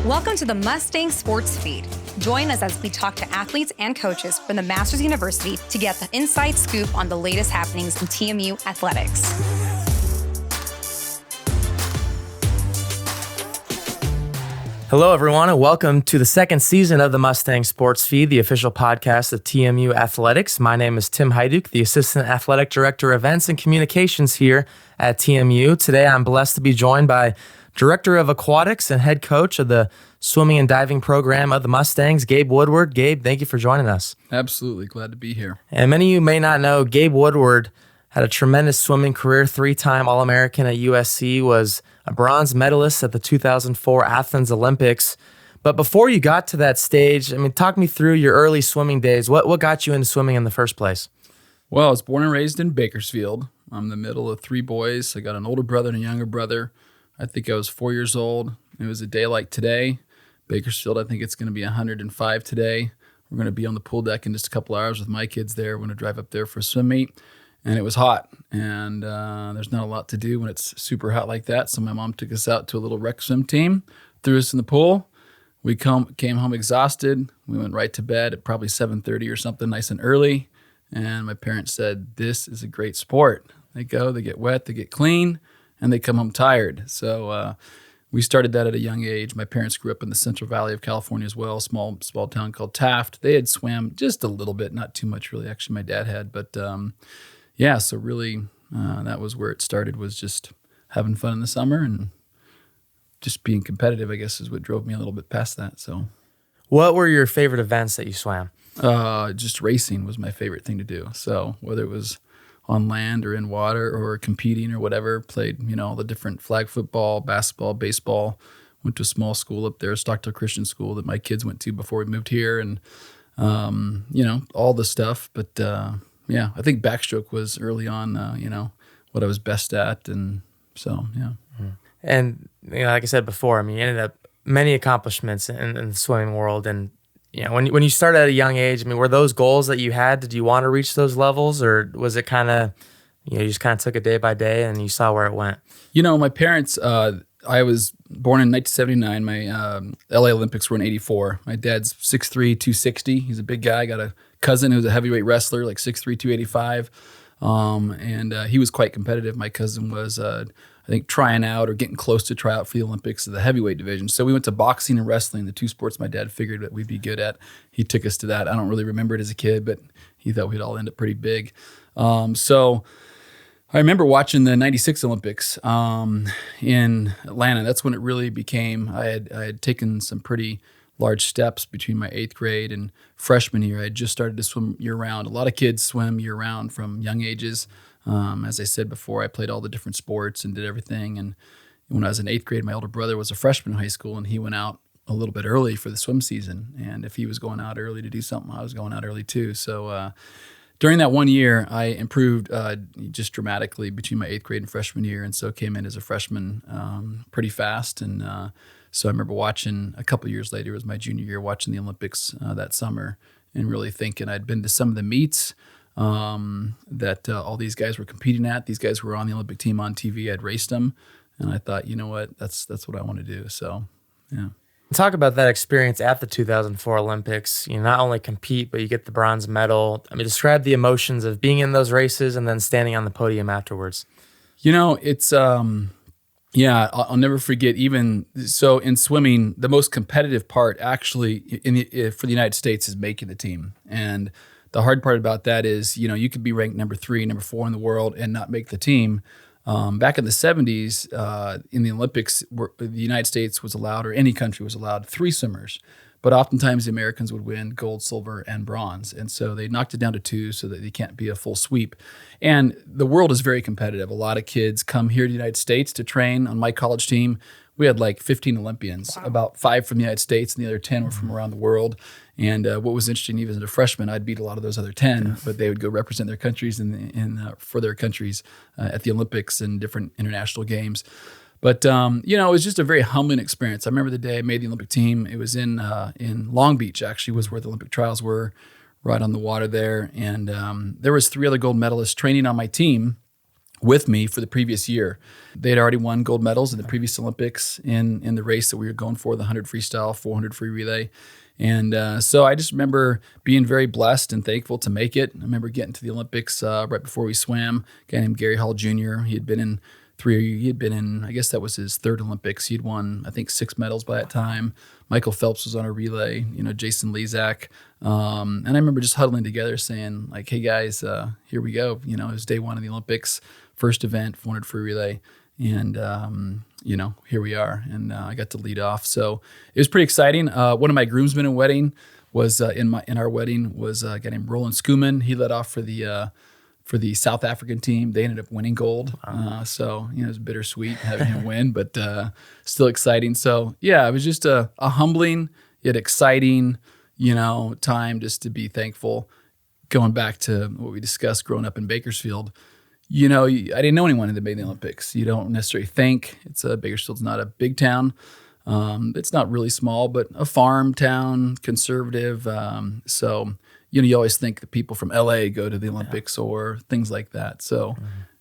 Welcome to the Mustang Sports Feed. Join us as we talk to athletes and coaches from the Masters University to get the inside scoop on the latest happenings in TMU athletics. Hello, everyone, and welcome to the second season of the Mustang Sports Feed, the official podcast of TMU Athletics. My name is Tim Hajduk, the Assistant Athletic Director, Events and Communications here at TMU. Today, I'm blessed to be joined by Director of Aquatics and Head Coach of the Swimming and Diving Program of the Mustangs, Gabe Woodward. Gabe, thank you for joining us. Absolutely. Glad to be here. And many of you may not know, Gabe Woodward had a tremendous swimming career, three-time All-American at USC, was a bronze medalist at the 2004 Athens Olympics. But before you got to that stage, talk me through your early swimming days. What got you into swimming in the first place? Well, I was born and raised in Bakersfield. I'm the middle of three boys. I got an older brother and a younger brother. I think I was 4 years old. It was a day like today. Bakersfield, I think it's going to be 105 today. We're going to be on the pool deck in just a couple hours with my kids there. We're going to drive up there for a swim meet. And it was hot, and there's not a lot to do when it's super hot like that. So my mom took us out to a little rec swim team, threw us in the pool. We came home exhausted. We went right to bed at probably 7:30 or something, nice and early. And my parents said, this is a great sport. They go, they get wet, they get clean, and they come home tired. So we started that at a young age. My parents grew up in the Central Valley of California as well, small town called Taft. They had swam just a little bit, not too much really. Actually, my dad had, but yeah, so really that was where it started, was just having fun in the summer and just being competitive, I guess, is what drove me a little bit past that. So, what were your favorite events that you swam? Just racing was my favorite thing to do. So whether it was on land or in water or competing or whatever, played, all the different flag football, basketball, baseball. Went to a small school up there, Stockton Christian School, that my kids went to before we moved here, and all the stuff. But yeah, I think backstroke was early on, what I was best at. And so, yeah. And, like I said before, you ended up many accomplishments in the swimming world. And, when you started at a young age, were those goals that you had? Did you want to reach those levels, or was it kind of, you just kind of took it day by day and you saw where it went? My parents, I was born in 1979. My LA Olympics were in 84. My dad's 6'3", 260. He's a big guy. I got a cousin who's a heavyweight wrestler, like 6'3", 285. And he was quite competitive. My cousin was, I think, trying out or getting close to try out for the Olympics of the heavyweight division. So we went to boxing and wrestling, the two sports my dad figured that we'd be good at. He took us to that. I don't really remember it as a kid, but he thought we'd all end up pretty big. So I remember watching the 96 Olympics in Atlanta. That's when it really became, I had taken some pretty large steps between my 8th grade and freshman year. I had just started to swim year-round. A lot of kids swim year-round from young ages. As I said before, I played all the different sports and did everything. And when I was in 8th grade, my older brother was a freshman in high school, and he went out a little bit early for the swim season. And if he was going out early to do something, I was going out early too. So during that 1 year, I improved just dramatically between my 8th grade and freshman year, and so came in as a freshman pretty fast. And so I remember watching, a couple years later, it was my junior year, watching the Olympics that summer and really thinking I'd been to some of the meets that all these guys were competing at. These guys were on the Olympic team on TV. I'd raced them, and I thought, you know what, that's what I want to do. So, yeah. Talk about that experience at the 2004 Olympics. You not only compete, but you get the bronze medal. Describe the emotions of being in those races and then standing on the podium afterwards. It's yeah, I'll never forget. Even so, in swimming, the most competitive part actually for the United States is making the team. And the hard part about that is, you could be ranked number 3, number 4 in the world and not make the team. Back in the 70s, in the Olympics, the United States was allowed, or any country was allowed, 3 swimmers. But oftentimes the Americans would win gold, silver, and bronze. And so they knocked it down to 2 so that they can't be a full sweep. And the world is very competitive. A lot of kids come here to the United States to train. On my college team, we had like 15 Olympians, wow. About 5 from the United States, and the other 10 were from around the world. And what was interesting, even as a freshman, I'd beat a lot of those other 10, but they would go represent their countries for their countries at the Olympics and different international games. But, it was just a very humbling experience. I remember the day I made the Olympic team. It was in Long Beach, actually, was where the Olympic trials were, right on the water there. And there was 3 other gold medalists training on my team with me for the previous year. They had already won gold medals in the previous Olympics in the race that we were going for, the 100 freestyle, 400 free relay. And so I just remember being very blessed and thankful to make it. I remember getting to the Olympics right before we swam. A guy named Gary Hall Jr., he had been in, I guess that was his third Olympics. He'd won, I think, 6 medals by that time. Michael Phelps was on a relay, Jason Lezak. And I remember just huddling together saying, like, hey, guys, here we go. It was day 1 of the Olympics, first event, 400 free relay. And, here we are. And I got to lead off. So it was pretty exciting. One of my groomsmen in wedding was in our wedding was a guy named Roland Skuman. He led off for the South African team. They ended up winning gold. So it was bittersweet having him win, but still exciting. So yeah, it was just a humbling yet exciting, time just to be thankful. Going back to what we discussed growing up in Bakersfield, I didn't know anyone that made the Olympics. You don't necessarily think. Bakersfield's not a big town. It's not really small, but a farm town, conservative. So you always think the people from LA go to the Olympics or things like that. So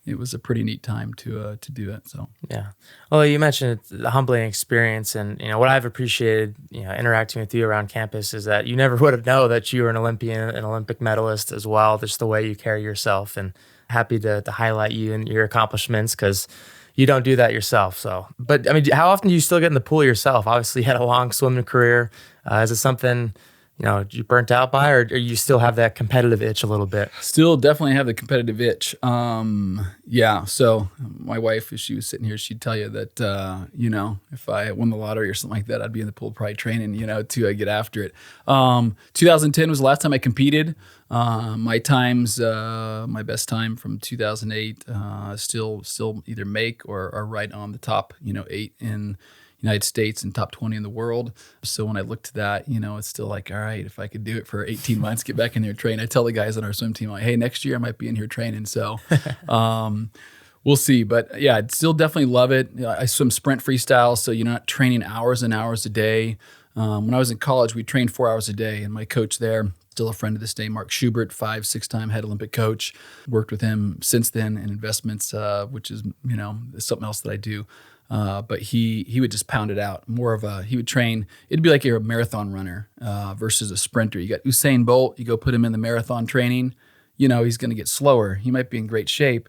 it was a pretty neat time to do it. So yeah. Well, you mentioned the humbling experience, and what I've appreciated, interacting with you around campus is that you never would have known that you were an Olympian, an Olympic medalist as well. Just the way you carry yourself, and happy to highlight you and your accomplishments because you don't do that yourself. So, but I mean, how often do you still get in the pool yourself? Obviously, you had a long swimming career. Is it something you burnt out by, or you still have that competitive itch a little bit? Still definitely have the competitive itch. Yeah. So my wife, if she was sitting here, she'd tell you that, if I won the lottery or something like that, I'd be in the pool probably training, to get after it. 2010 was the last time I competed. My best time from 2008, still either make or are right on the top, 8 in United States and top 20 in the world. So when I look to that, it's still like, all right, if I could do it for 18 months, get back in there and train. I tell the guys on our swim team, like, hey, next year I might be in here training. So we'll see. But yeah, I'd still definitely love it. I swim sprint freestyle, so you're not training hours and hours a day. When I was in college, we trained 4 hours a day, and my coach there, still a friend to this day, Mark Schubert, 5-6-time head Olympic coach. Worked with him since then in investments, which is, something else that I do. But he would just pound it out. He would train. It'd be like you're a marathon runner versus a sprinter. You got Usain Bolt. You go put him in the marathon training. He's going to get slower. He might be in great shape,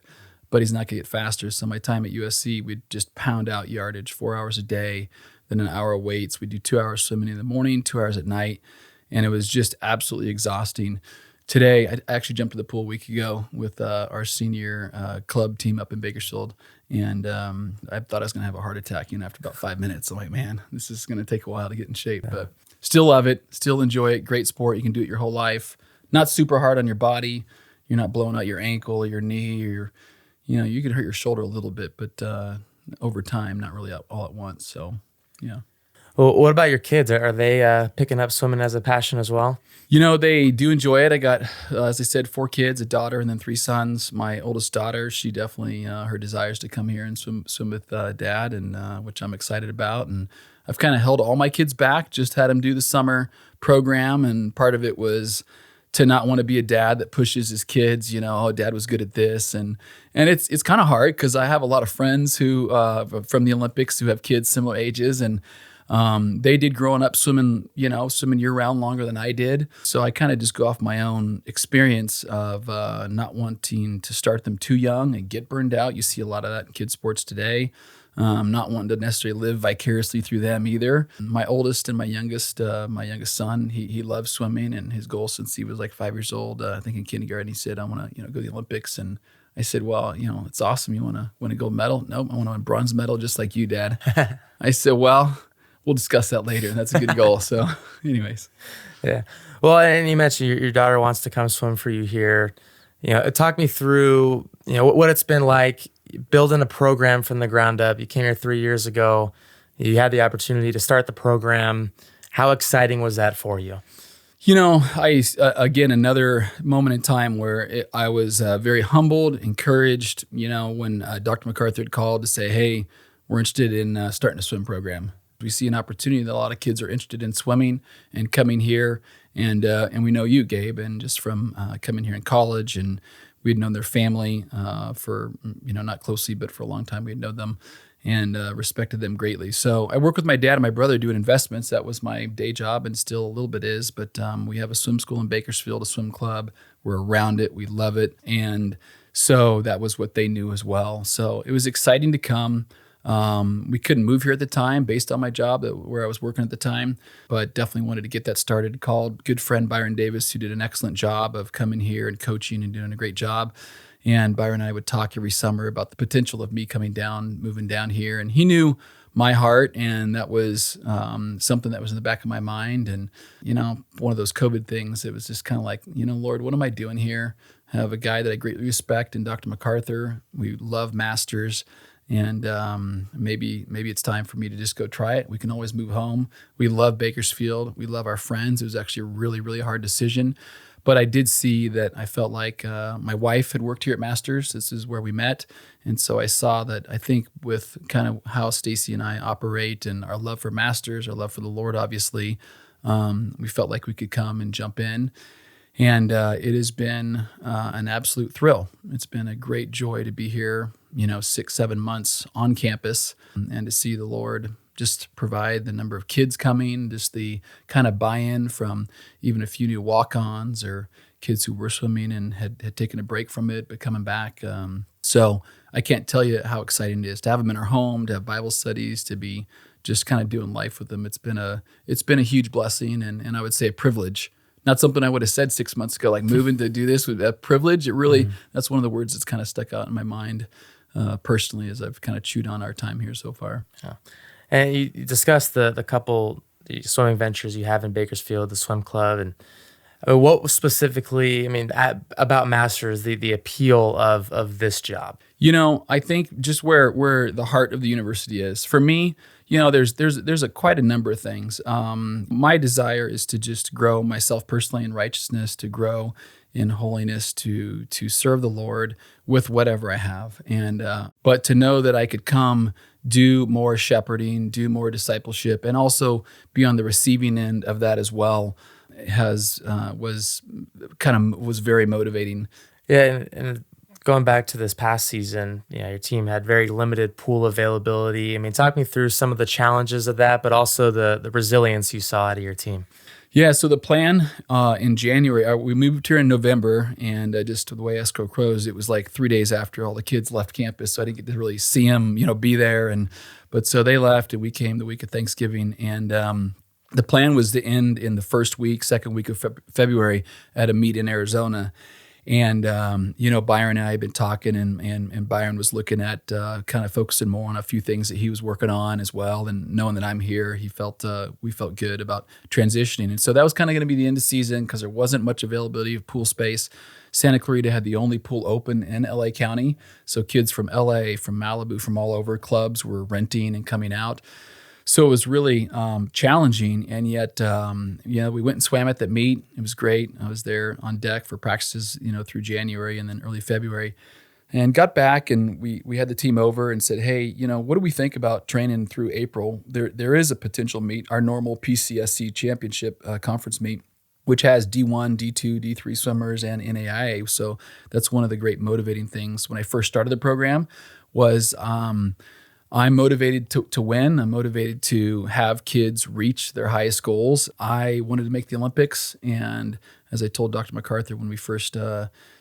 but he's not going to get faster. So my time at USC, we'd just pound out yardage 4 hours a day, then an hour of weights. We'd do 2 hours swimming in the morning, 2 hours at night. And it was just absolutely exhausting. Today, I actually jumped to the pool a week ago with our senior club team up in Bakersfield. And I thought I was going to have a heart attack, after about 5 minutes. I'm like, man, this is going to take a while to get in shape. Yeah. But still love it. Still enjoy it. Great sport. You can do it your whole life. Not super hard on your body. You're not blowing out your ankle or your knee or you can hurt your shoulder a little bit, but over time, not really all at once. So, yeah. Well, what about your kids? Are they picking up swimming as a passion as well? They do enjoy it. I got, as I said, 4 kids, a daughter and then 3 sons. My oldest daughter, she definitely, her desires to come here and swim with dad, and which I'm excited about. And I've kind of held all my kids back, just had them do the summer program. And part of it was to not want to be a dad that pushes his kids, oh, dad was good at this. And it's kind of hard because I have a lot of friends who from the Olympics who have kids similar ages, and they did growing up swimming year round longer than I did. So I kind of just go off my own experience of not wanting to start them too young and get burned out. You see a lot of that in kids sports today. Not wanting to necessarily live vicariously through them either. My oldest and my youngest son, he loves swimming, and his goal since he was like 5 years old, I think in kindergarten, he said, I want to, go to the Olympics. And I said, well, it's awesome. You want to win a gold medal? Nope, I want to win a bronze medal just like you, Dad. I said, well, we'll discuss that later. That's a good goal. So anyways. Yeah. Well, and you mentioned your daughter wants to come swim for you here. Talk me through, what it's been like building a program from the ground up. You came here 3 years ago. You had the opportunity to start the program. How exciting was that for you? Again, another moment in time where I was very humbled, encouraged, when Dr. MacArthur had called to say, hey, we're interested in starting a swim program. We see an opportunity that a lot of kids are interested in swimming and coming here. And we know you, Gabe, and just from coming here in college, and We had known their family for, not closely, but for a long time we had known them and respected them greatly. So I work with my dad and my brother doing investments. That was my day job and still a little bit is. But we have a swim school in Bakersfield, a swim club. We're around it. We love it. And so that was what they knew as well. So it was exciting to come. We couldn't move here at the time based on my job where I was working at the time, but definitely wanted to get that started. Called good friend Byron Davis, who did an excellent job of coming here and coaching and doing a great job. And Byron and I would talk every summer about the potential of me coming down, moving down here. And he knew my heart, and that was something that was in the back of my mind. And, one of those COVID things, it was just kind of like, Lord, what am I doing here? I have a guy that I greatly respect in Dr. MacArthur. We love Masters. And maybe it's time for me to just go try it. We can always move home. We love Bakersfield. We love our friends. It was actually a really, really hard decision. But I did see that I felt like my wife had worked here at Masters. This is where we met. And so I saw that I think with kind of how Stacy and I operate and our love for Masters, our love for the Lord, obviously, we felt like we could come and jump in. And it has been an absolute thrill. It's been a great joy to be here, 6-7 months on campus and to see the Lord just provide the number of kids coming, just the kind of buy-in from even a few new walk-ons or kids who were swimming and had taken a break from it, but coming back. So I can't tell you how exciting it is to have them in our home, to have Bible studies, to be just kind of doing life with them. It's been a huge blessing and I would say a privilege. Not something I would have said 6 months ago, like moving to do this with that privilege. It really, that's one of the words that's kind of stuck out in my mind personally as I've kind of chewed on our time here so far. Yeah. And you discussed the couple swimming ventures you have in Bakersfield, the swim club, and what specifically, about Masters, the appeal of this job? I think just where the heart of the university is. For me, there's quite a number of things. My desire is to just grow myself personally in righteousness, to grow in holiness, to serve the Lord with whatever I have. And but to know that I could come, do more shepherding, do more discipleship, and also be on the receiving end of that as well was very motivating. Yeah, and going back to this past season, your team had very limited pool availability. Talk me through some of the challenges of that, but also the resilience you saw out of your team. Yeah, so the plan in January, we moved here in November, and just the way escrow crows, it was like 3 days after all the kids left campus, so I didn't get to really see them, be there. But so they left, and we came the week of Thanksgiving, and the plan was to end in the second week of February at a meet in Arizona. And, Byron and I had been talking and Byron was looking at kind of focusing more on a few things that he was working on as well. And knowing that I'm here, we felt good about transitioning. And so that was kind of going to be the end of season because there wasn't much availability of pool space. Santa Clarita had the only pool open in LA County. So kids from LA, from Malibu, from all over, clubs were renting and coming out. So it was really challenging, and yet, we went and swam at that meet. It was great. I was there on deck for practices, through January and then early February, and got back, and we had the team over and said, hey, what do we think about training through April? There is a potential meet, our normal PCSC championship conference meet, which has D1, D2, D3 swimmers and NAIA. So that's one of the great motivating things when I first started the program was I'm motivated to win. I'm motivated to have kids reach their highest goals. I wanted to make the Olympics. And as I told Dr. MacArthur when we first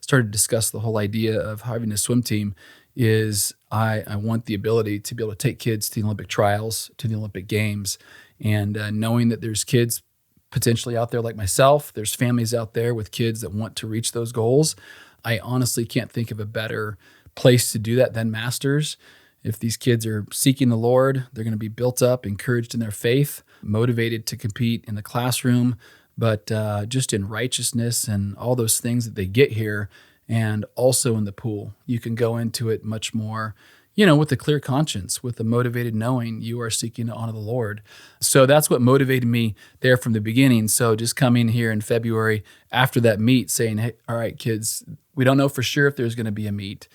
started to discuss the whole idea of having a swim team is I want the ability to be able to take kids to the Olympic trials, to the Olympic games. And knowing that there's kids potentially out there like myself, there's families out there with kids that want to reach those goals. I honestly can't think of a better place to do that than Masters. If these kids are seeking the Lord, they're going to be built up, encouraged in their faith, motivated to compete in the classroom, but just in righteousness and all those things that they get here, and also in the pool. You can go into it much more, with a clear conscience, with a motivated knowing you are seeking to honor the Lord. So that's what motivated me there from the beginning. So just coming here in February after that meet saying, hey, all right, kids, we don't know for sure if there's going to be a meet,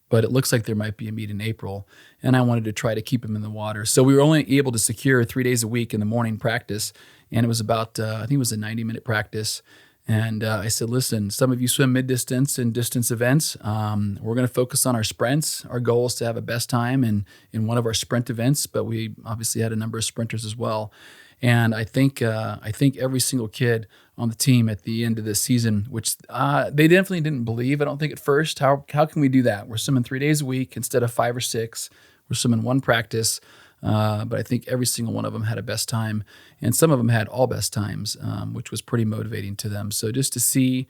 but it looks like there might be a meet in April, and I wanted to try to keep them in the water. So we were only able to secure 3 days a week in the morning practice, and it was about, I think it was a 90-minute practice, And I said, listen, some of you swim mid-distance and distance events. We're going to focus on our sprints. Our goal is to have a best time in one of our sprint events, but we obviously had a number of sprinters as well. And I think every single kid on the team at the end of the season, which they definitely didn't believe, I don't think at first, how can we do that? We're swimming 3 days a week instead of 5 or 6. We're swimming one practice. But I think every single one of them had a best time, and some of them had all best times, which was pretty motivating to them. So just to see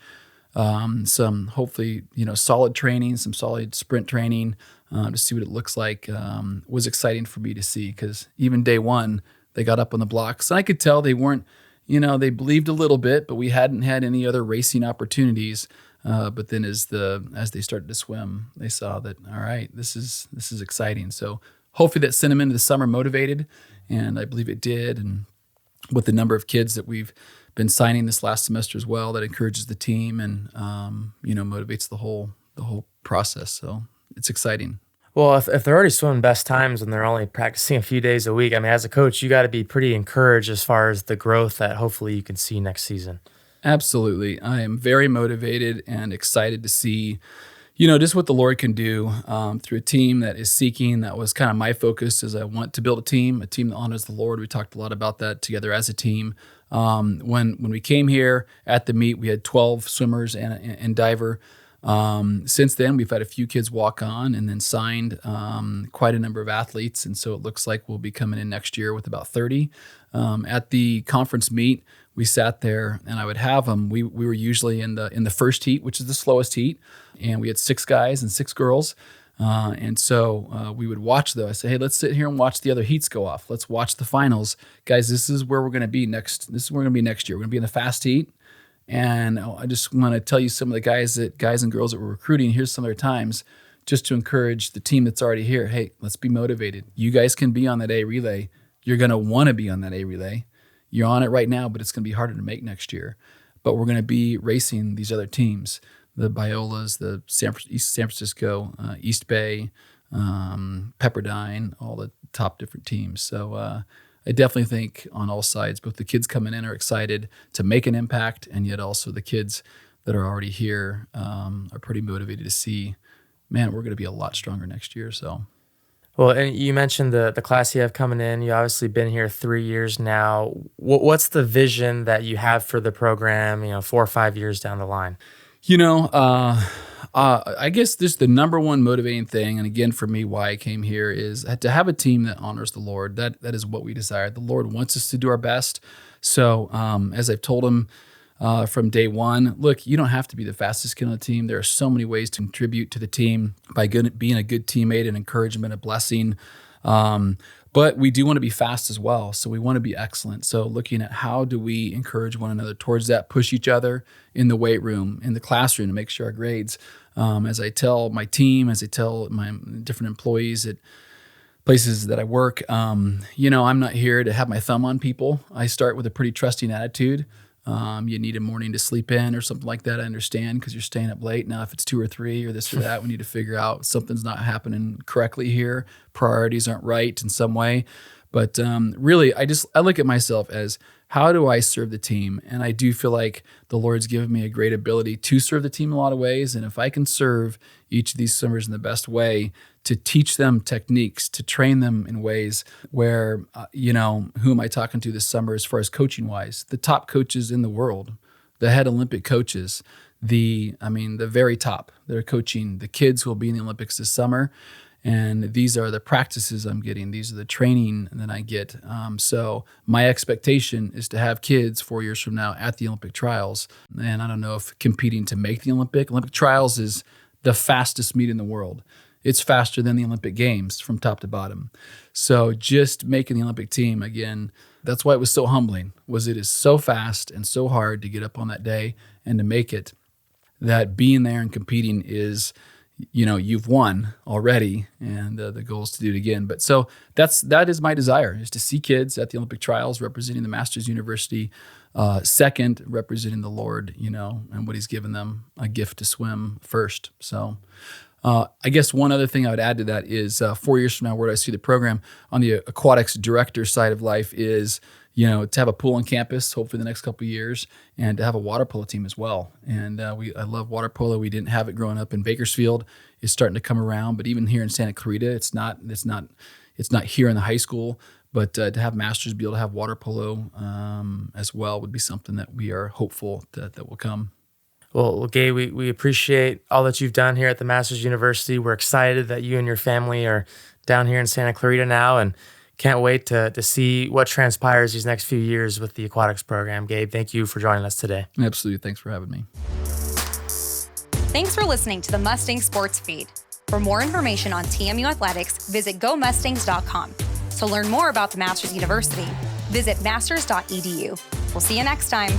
some hopefully solid training, some solid sprint training, to see what it looks like was exciting for me to see, because even day one they got up on the blocks, and I could tell they weren't, they believed a little bit, but we hadn't had any other racing opportunities. But then as they started to swim, they saw that, all right, this is exciting. So hopefully that sent them into the summer motivated, and I believe it did. And with the number of kids that we've been signing this last semester as well, that encourages the team and motivates the whole process. So it's exciting. Well, if they're already swimming best times and they're only practicing a few days a week, I mean, as a coach, you got to be pretty encouraged as far as the growth that hopefully you can see next season. Absolutely. I am very motivated and excited to see, just what the Lord can do through a team that is seeking. That was kind of my focus, is I want to build a team that honors the Lord. We talked a lot about that together as a team. When we came here at the meet, we had 12 swimmers and diver. Since then, we've had a few kids walk on and then signed quite a number of athletes. And so it looks like we'll be coming in next year with about 30. At the conference meet, we sat there and I would have them. We were usually in the first heat, which is the slowest heat. And we had 6 guys and 6 girls. And so we would watch those. I say, hey, let's sit here and watch the other heats go off. Let's watch the finals. Guys, this is where we're going to be next. This is where we're going to be next year. We're going to be in the fast heat. And I just want to tell you some of the guys and girls that we're recruiting. Here's some of their times, just to encourage the team that's already here. Hey, let's be motivated. You guys can be on that A relay. You're going to want to be on that A relay. You're on it right now, but it's going to be harder to make next year. But we're going to be racing these other teams, the Biolas, the San Francisco, East Bay, Pepperdine, all the top different teams. So I definitely think on all sides, both the kids coming in are excited to make an impact, and yet also the kids that are already here are pretty motivated to see, man, we're going to be a lot stronger next year. So. Well, and you mentioned the class you have coming in. You obviously been here 3 years now. What's the vision that you have for the program, 4 or 5 years down the line? I guess this the number one motivating thing, and again for me, why I came here, is to have a team that honors the Lord. That is what we desire. The Lord wants us to do our best. So as I've told him from day one, look, you don't have to be the fastest kid on the team. There are so many ways to contribute to the team by being a good teammate, an encouragement, a blessing. But we do want to be fast as well. So we want to be excellent. So looking at how do we encourage one another towards that, push each other in the weight room, in the classroom, to make sure our grades, as I tell my team, as I tell my different employees at places that I work, I'm not here to have my thumb on people. I start with a pretty trusting attitude. You need a morning to sleep in or something like that, I understand, because you're staying up late. Now, if it's 2 or 3 or this or that, we need to figure out something's not happening correctly here. Priorities aren't right in some way. But really, I look at myself as, how do I serve the team? And I do feel like the Lord's given me a great ability to serve the team in a lot of ways. And if I can serve each of these swimmers in the best way, to teach them techniques, to train them in ways where, who am I talking to this summer as far as coaching wise? The top coaches in the world, the head Olympic coaches, the very top. They're coaching the kids who will be in the Olympics this summer. And these are the practices I'm getting. These are the training that I get. So my expectation is to have kids 4 years from now at the Olympic trials. And I don't know if competing to make the Olympic trials is the fastest meet in the world. It's faster than the Olympic Games from top to bottom. So just making the Olympic team, again, that's why it was so humbling, was it is so fast and so hard to get up on that day and to make it, that being there and competing is, you've won already, and the goal is to do it again. But so that is my desire, is to see kids at the Olympic trials representing the Masters University, second, representing the Lord, and what he's given them, a gift to swim first. So I guess one other thing I would add to that is 4 years from now, where do I see the program on the aquatics director side of life is, to have a pool on campus, hopefully the next couple of years, and to have a water polo team as well. And I love water polo. We didn't have it growing up in Bakersfield. It's starting to come around, but even here in Santa Clarita, it's not here in the high school. But to have Masters be able to have water polo as well would be something that we are hopeful that will come. Well, Gabe, we appreciate all that you've done here at the Masters University. We're excited that you and your family are down here in Santa Clarita now, and can't wait to see what transpires these next few years with the aquatics program. Gabe, thank you for joining us today. Absolutely. Thanks for having me. Thanks for listening to the Mustang Sports Feed. For more information on TMU athletics, visit gomustangs.com. To learn more about the Masters University, visit masters.edu. We'll see you next time.